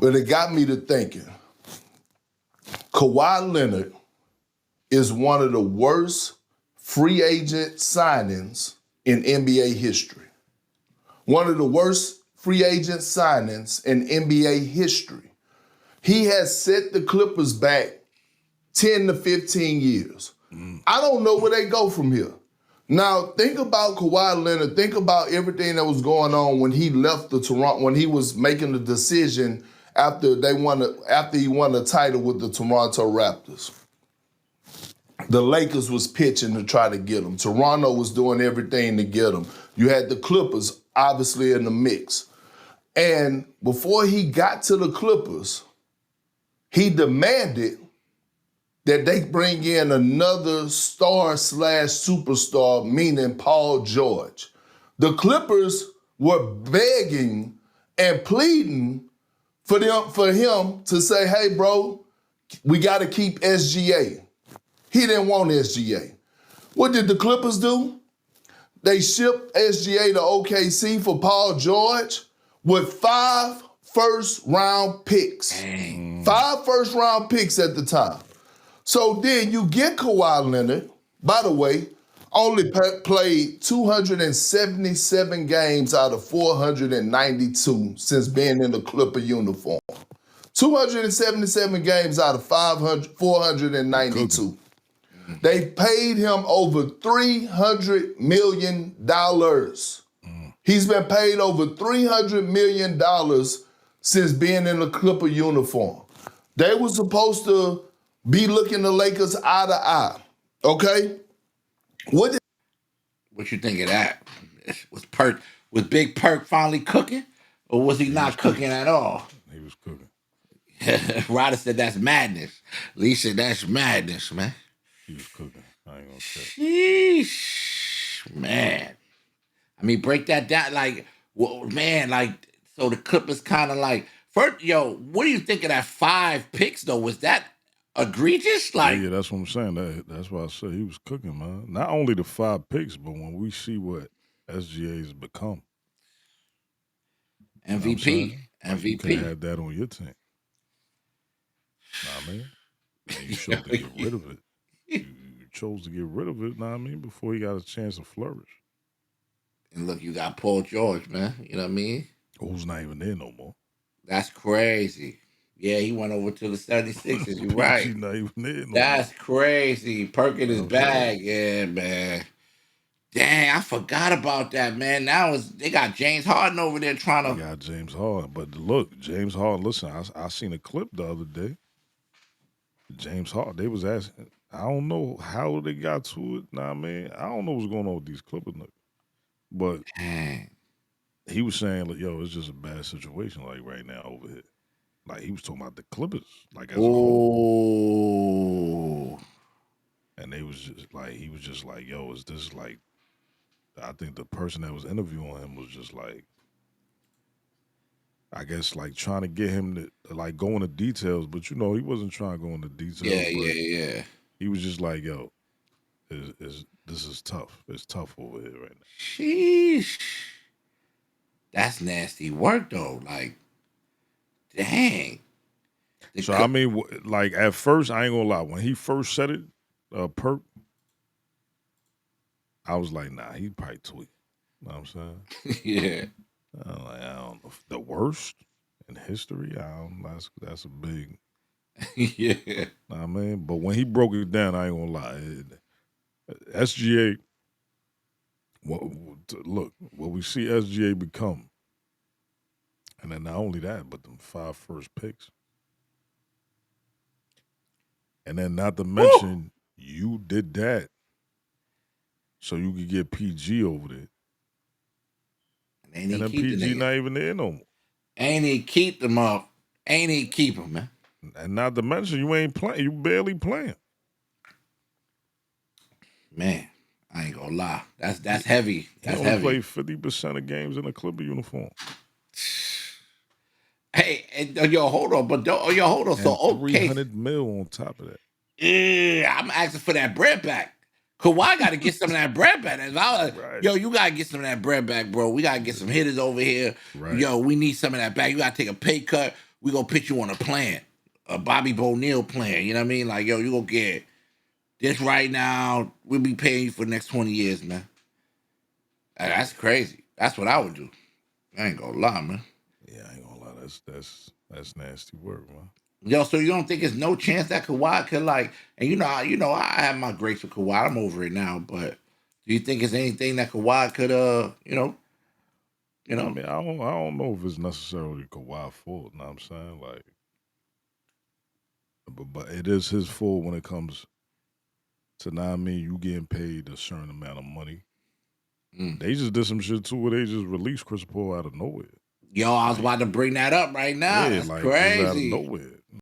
But it got me to thinking, Kawhi Leonard is one of the worst free agent signings in NBA history. One of the worst free agent signings in NBA history. He has set the Clippers back 10 to 15 years. I don't know where they go from here. Now, think about Kawhi Leonard. Think about everything that was going on when he left the Toronto, when he was making the decision after he won the title with the Toronto Raptors. The Lakers was pitching to try to get him. Toronto was doing everything to get him. You had the Clippers obviously in the mix. And before he got to the Clippers, he demanded that they bring in another star/superstar, meaning Paul George. The Clippers were begging and pleading for him to say, hey, bro, we got to keep SGA. He didn't want SGA. What did the Clippers do? They shipped SGA to OKC for Paul George with 5 first-round picks. Dang. 5 first-round picks at the time. So then you get Kawhi Leonard, by the way, only played 277 games out of 492 since being in the Clipper uniform. 277 games out of 492. They paid him over $300 million. He's been paid over $300 million since being in the Clipper uniform. They were supposed to be looking the Lakers eye to eye. Okay? What you think of that? Was Big Perk finally cooking? Or was he not cooking at all? He was cooking. Ryder said that's madness. Lee said that's madness, man. He was cooking. I ain't gonna say. Sheesh, man. I mean, break that down. Like, well, man, like, so the Clippers kind of like, first, what do you think of that 5 picks, though? Was that egregious? Like, yeah, that's what I'm saying. That's why I said he was cooking, man. Not only the 5 picks, but when we see what SGA has become. MVP. Like you can have that on your team. Know what I mean? And you chose to get rid of it. You chose to get rid of it, know what I mean, before he got a chance to flourish. And look, you got Paul George, man. You know what I mean? Who's not even there no more. That's crazy. Yeah, he went over to the 76ers. You're right. He's not even there no That's crazy. Perking his bag. Yeah, man. Dang, I forgot about that, man. Now they got James Harden over there trying to. They got James Harden. But look, James Harden, listen, I seen a clip the other day. James Harden, they was asking, I don't know how they got to it. Nah, man, I don't know what's going on with these Clippers. But he was saying, like, yo, it's just a bad situation, like, right now over here. Like, he was talking about the Clippers, like, as a whole. And they was just like, he was just like, yo, is this like, I think the person that was interviewing him was just like, I guess, like, trying to get him to, like, go into details, but, he wasn't trying to go into details. Yeah. He was just like, yo, this is tough. It's tough over here right now. Sheesh. That's nasty work, though. Like, dang. So, I mean, like, at first, I ain't gonna lie. When he first said it, Perk, I was like, nah, he probably tweet. You know what I'm saying? Yeah. I'm like, I don't know. The worst in history? That's a big... Yeah. Know what I mean? But when he broke it down, I ain't gonna lie. SGA, look, what we see SGA become, and then not only that, but them 5 first picks. And then not to mention, you did that so you could get PG over there. And then PG not even there no more. Ain't he keep them up? Ain't he keep them, man? And not to mention, you ain't playing. You barely playing. Man, I ain't gonna lie. That's heavy. That's heavy. Play 50% of games in a Clipper uniform. Hey, yo, hold on. But hold on. And so, okay. $300 million on top of that. Yeah, I'm asking for that bread back. Kawhi got to get some of that bread back. Right. Yo, you got to get some of that bread back, bro. We got to get some hitters over here. Right. Yo, we need some of that back. You got to take a pay cut. we gonna put you on a plan, a Bobby Bonilla plan. You know what I mean? Like, yo, you gonna get this right now. We'll be paying you for the next 20 years, man. That's crazy. That's what I would do. I ain't gonna lie, man. Yeah, I ain't gonna lie. That's nasty work, man. Yo, so you don't think there's no chance that Kawhi could like, and I have my grace with Kawhi. I'm over it now, but do you think there's anything that Kawhi could, I mean, I don't know if it's necessarily Kawhi's fault. You know what I'm saying? Like, but it is his fault when it comes to, now I mean, you getting paid a certain amount of money. They just did some shit too where they just released Chris Paul out of nowhere. Yo, I was about to bring that up right now. Yeah, That's like just out of crazy. nowhere.